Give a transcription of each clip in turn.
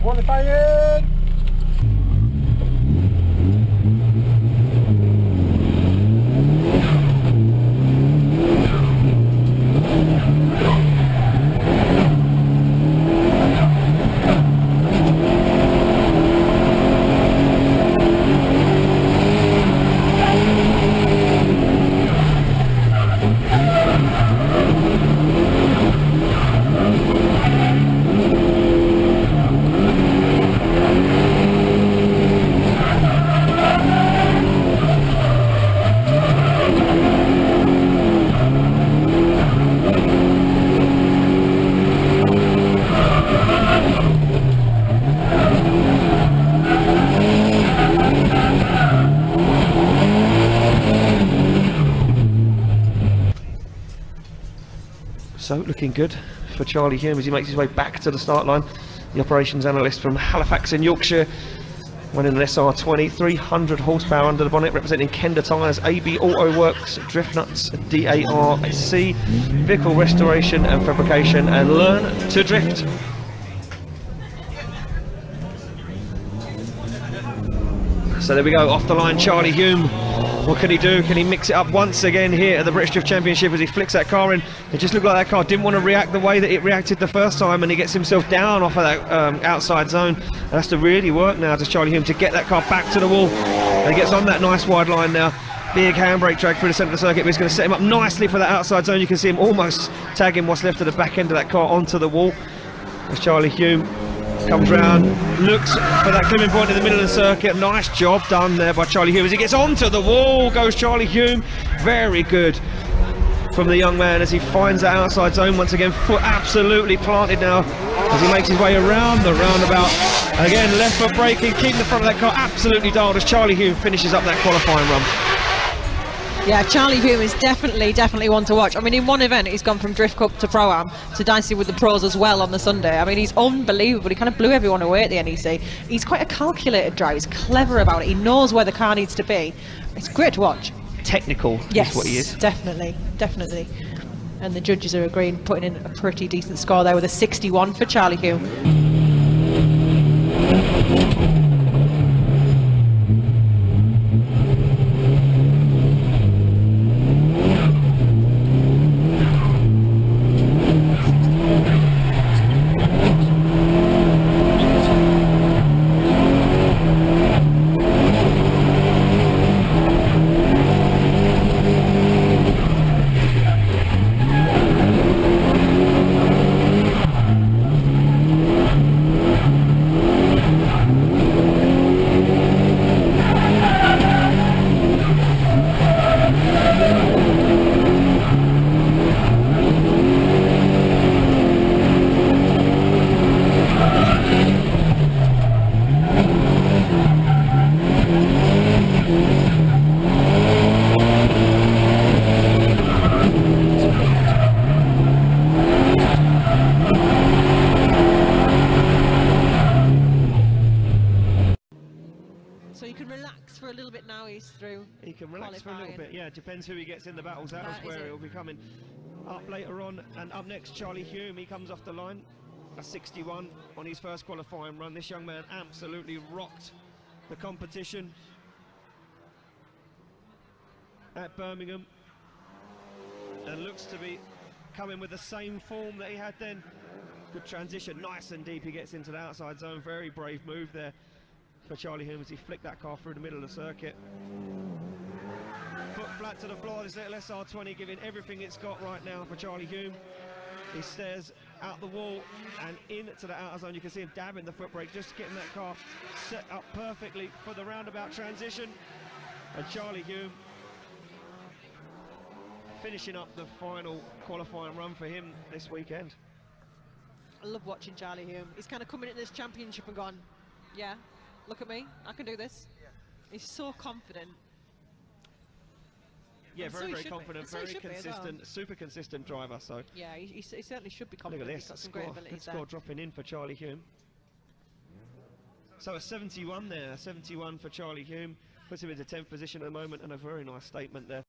Qualifying! So looking good for Charlie Hulme as he makes his way back to the start line. The operations analyst from Halifax in Yorkshire, running an SR20, 300 horsepower under the bonnet, representing Kenda Tyres, AB Auto Works, Drift Nuts, DARC, vehicle restoration and fabrication, and learn to drift. So there we go, off the line Charlie Hulme. What can he do? Can he mix it up once again here at the British Drift Championship as he flicks that car in? It just looked like that car didn't want to react the way that it reacted the first time, and he gets himself down off of that outside zone. And has to really work now, does Charlie Hulme, to get that car back to the wall. And he gets on that nice wide line now. Big handbrake drag through the centre of the circuit, but he's going to set him up nicely for that outside zone. You can see him almost tagging what's left of the back end of that car onto the wall. As Charlie Hulme comes round, looks for that climbing point in the middle of the circuit. Nice job done there by Charlie Hulme as he gets onto the wall. Goes Charlie Hulme. Very good from the young man as he finds that outside zone once again. Foot absolutely planted now as he makes his way around the roundabout. Again, left foot braking, keeping the front of that car absolutely dialed as Charlie Hulme finishes up that qualifying run. Yeah, Charlie Hulme is definitely one to watch. I mean, in one event, he's gone from Drift Cup to Pro-Am to dancing with the pros as well on the Sunday. I mean, he's unbelievable. He kind of blew everyone away at the NEC. He's quite a calculated driver. He's clever about it. He knows where the car needs to be. It's great to watch. Technical is what he is. Definitely. And the judges are agreeing, putting in a pretty decent score there with a 61 for Charlie Hulme. He can relax for a little bit, yeah, depends who he gets in the battles. That was where he'll be coming up later on. And up next, Charlie Hulme, he comes off the line, a 61 on his first qualifying run. This young man absolutely rocked the competition at Birmingham and looks to be coming with the same form that he had then. Good transition, nice and deep, he gets into the outside zone. Very brave move there for Charlie Hulme as he flicked that car through the middle of the circuit. Foot flat to the floor, this little SR20 giving everything it's got right now for Charlie Hulme. He stares out the wall and into the outer zone. You can see him dabbing the foot brake, just getting that car set up perfectly for the roundabout transition. And Charlie Hulme finishing up the final qualifying run for him this weekend. I love watching Charlie Hulme. He's kind of coming into this championship and gone, yeah, look at me, I can do this. Yeah. He's so confident. Yeah, very confident, very consistent, super consistent driver. So yeah, he certainly should be confident. Look at this, He's got some great abilities. Good score dropping in for Charlie Hulme. So a 71 there, 71 for Charlie Hulme, puts him into 10th position at the moment, and a very nice statement there.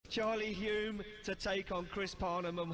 Charlie Hulme to take on Chris Parnham.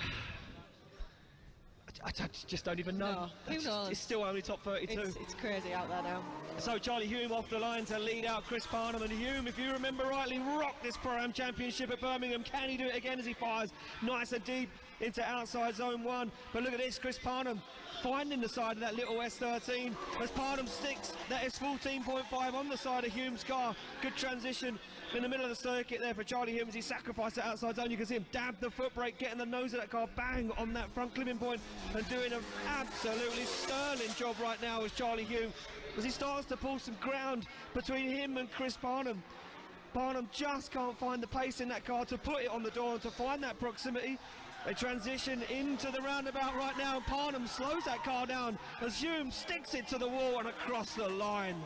I just don't even know. No, who knows? It's still only top 32. It's crazy out there now. So Charlie Hulme off the line to lead out Chris Parnham, and Hulme, if you remember rightly, rocked this Pro-Am Championship at Birmingham. Can he do it again as he fires nice and deep into outside zone 1? But look at this, Chris Parnham finding the side of that little S13 as Parnham sticks that S14.5 on the side of Hulme's car. Good transition in the middle of the circuit there for Charlie Hulme as he sacrificed that outside zone. You can see him dab the foot brake, getting the nose of that car bang on that front clipping point, and doing an absolutely sterling job right now as Charlie Hulme, as he starts to pull some ground between him and Chris Parnham. Parnham just can't find the pace in that car to put it on the door and to find that proximity. They transition into the roundabout right now, and Parnham slows that car down as Hulme sticks it to the wall and across the line.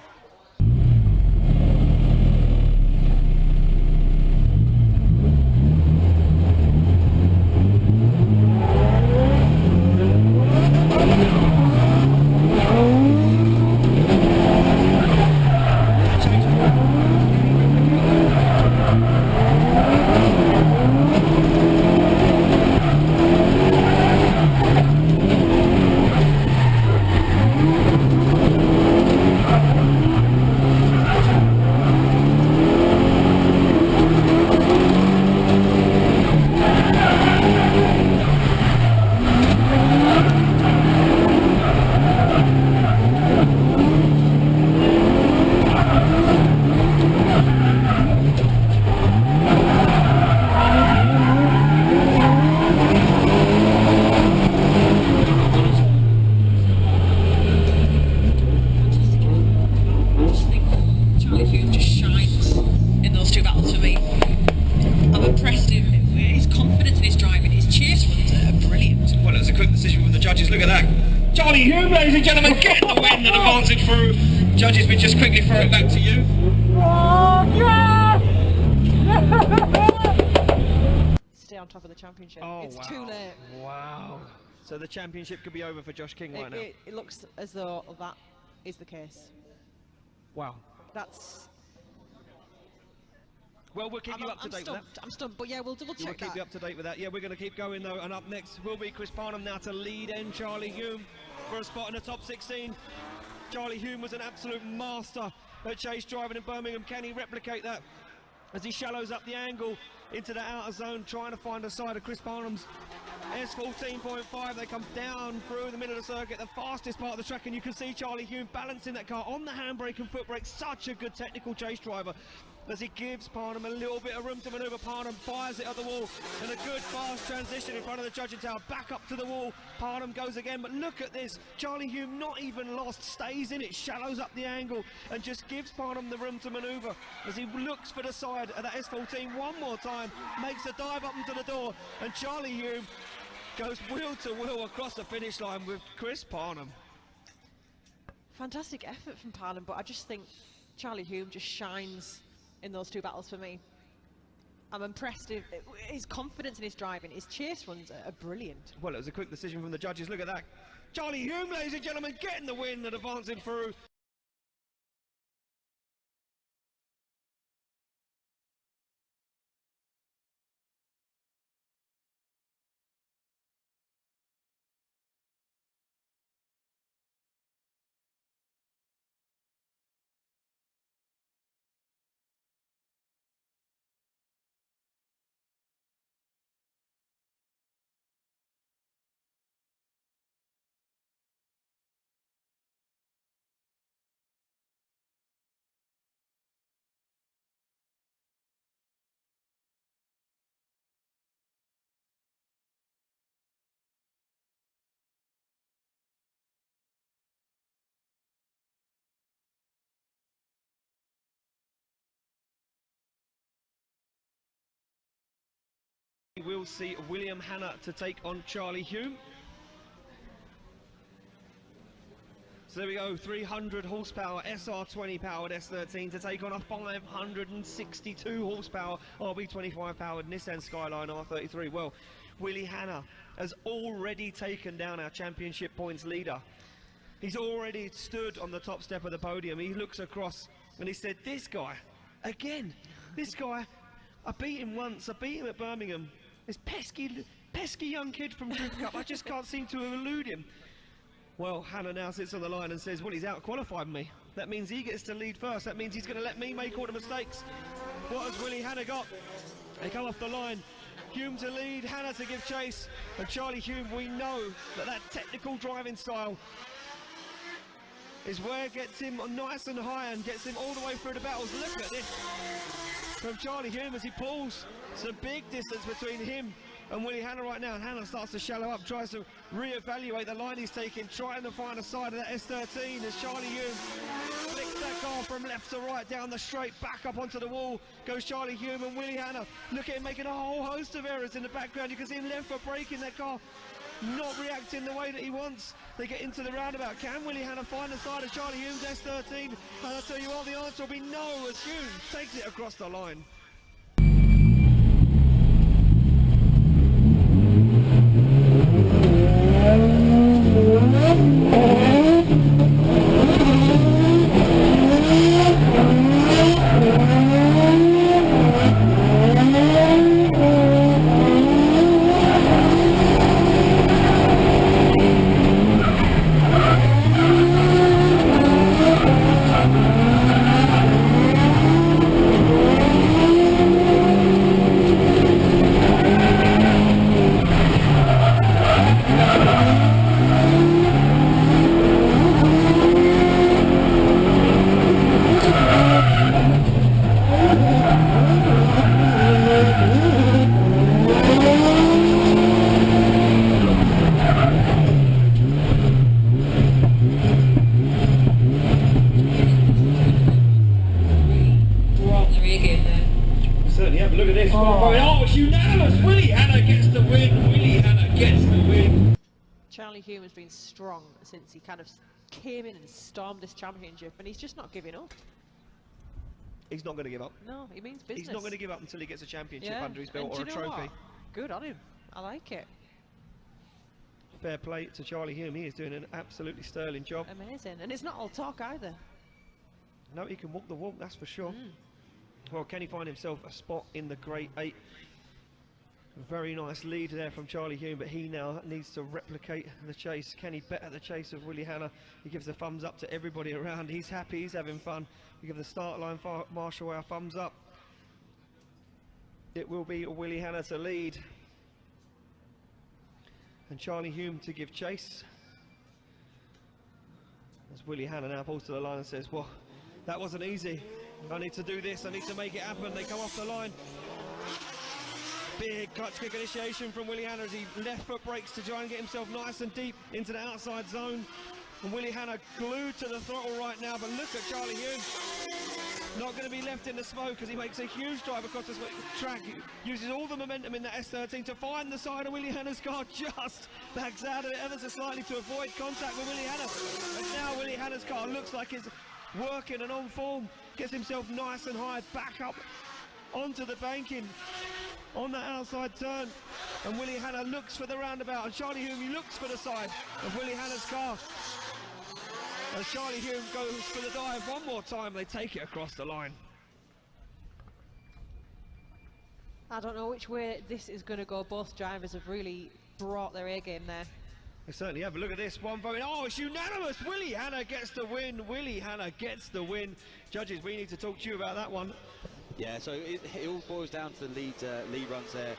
Look at that. Charlie Hulme, ladies and gentlemen, get the win and advancing through. Judges, we just quickly throw it back to you. Stay on top of the championship. Oh, it's wow. too late. Wow. So the championship could be over for Josh King right now. It looks as though that is the case. Wow. That's... Well, we'll keep you up to date with that. I'm stumped, but yeah, we'll double check We'll keep you up to date with that. Yeah, we're going to keep going though, and up next will be Chris Parnham now to lead in Charlie Hulme for a spot in the top 16. Charlie Hulme was an absolute master at chase driving in Birmingham. Can he replicate that as he shallows up the angle into the outer zone, trying to find a side of Chris Parnham's S14.5. They come down through the middle of the circuit, the fastest part of the track, and you can see Charlie Hulme balancing that car on the handbrake and foot brake. Such a good technical chase driver as he gives Parnham a little bit of room to manoeuvre. Parnham fires it at the wall, and a good fast transition in front of the judging tower, back up to the wall. Parnham goes again, but look at this, Charlie Hulme not even lost, stays in it, shallows up the angle and just gives Parnham the room to manoeuvre as he looks for the side of that S14 one more time, makes a dive up into the door, and Charlie Hulme goes wheel to wheel across the finish line with Chris Parnham. Fantastic effort from Parnham, but I just think Charlie Hulme just shines in those two battles for me. I'm impressed. His confidence in his driving, his chase runs are brilliant. Well, it was a quick decision from the judges. Look at that. Charlie Hulme, ladies and gentlemen, getting the win and advancing through. We'll see William Hanna to take on Charlie Hulme. So there we go, 300 horsepower SR20 powered S13 to take on a 562 horsepower RB25 powered Nissan Skyline R33. Well, Willie Hanna has already taken down our championship points leader. He's already stood on the top step of the podium. He looks across and he said, this guy, again, this guy, I beat him once, I beat him at Birmingham. This pesky young kid from Drift Cup, I just can't seem to elude him. Well, Hannah now sits on the line and says, well, he's out-qualified me. That means he gets to lead first. That means he's going to let me make all the mistakes. What has Willie Hannah got? They come off the line. Hulme to lead, Hannah to give chase. And Charlie Hulme, we know that technical driving style is where it gets him nice and high and gets him all the way through the battles. Look at this from Charlie Hulme as he pulls. It's a big distance between him and Willie Hannah right now, and Hannah starts to shallow up, tries to re-evaluate the line he's taking, trying to find a side of that S13 as Charlie Hulme flicks that car from left to right down the straight, back up onto the wall goes Charlie Hulme, and Willie Hannah, look at him making a whole host of errors in the background. You can see him left foot braking that car, not reacting the way that he wants. They get into the roundabout. Can Willie Hannah find the side of Charlie Hulme's S13? And I'll tell you what, the answer will be no, as Hulme takes it across the line. Look at this. Oh, it's unanimous. Willie Hannah gets the win. Willie Hannah gets the win. Charlie Hulme has been strong since he kind of came in and stormed this championship, and he's just not giving up. He's not going to give up. No, he means business. He's not going to give up until he gets a championship under his and belt or a trophy. What? Good on him. I like it. Fair play to Charlie Hulme. He is doing an absolutely sterling job. Amazing. And it's not all talk either. No, he can walk the walk, that's for sure. Well, can he find himself a spot in the Great 8? Very nice lead there from Charlie Hulme, but he now needs to replicate the chase. Can he better the chase of Willie Hannah? He gives a thumbs up to everybody around. He's happy, he's having fun. We give the start line marshal our thumbs up. It will be Willie Hannah to lead, and Charlie Hulme to give chase. As Willie Hannah now pulls to the line and says, well, that wasn't easy. I need to do this, I need to make it happen. They come off the line. Big clutch kick initiation from Willie Hannah as he left foot brakes to try and get himself nice and deep into the outside zone. And Willie Hannah glued to the throttle right now, but look at Charlie Hulme. Not going to be left in the smoke as he makes a huge drive across this track. He uses all the momentum in the S13 to find the side of Willie Hannah's car, just backs out of it ever so slightly to avoid contact with Willie Hannah. And now Willie Hannah's car looks like it's working and on form. Gets himself nice and high, back up onto the banking on that outside turn, and Willie Hannah looks for the roundabout, and Charlie Hulme looks for the side of Willie Hannah's car. As Charlie Hulme goes for the dive one more time, they take it across the line. I don't know which way this is going to go. Both drivers have really brought their A game there. They certainly have. Look at this one voting. Oh, it's unanimous. Willie Hannah gets the win. Willie Hannah gets the win. Judges, we need to talk to you about that one. Yeah, so it all boils down to the lead runs there.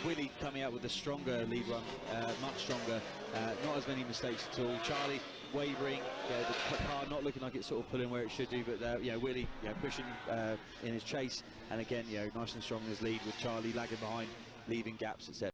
Willie coming out with a stronger lead run, much stronger. Not as many mistakes at all. Charlie wavering, the car not looking like it's sort of pulling where it should do, but yeah, Willie pushing in his chase, and again, nice and strong in his lead, with Charlie lagging behind, leaving gaps, etc.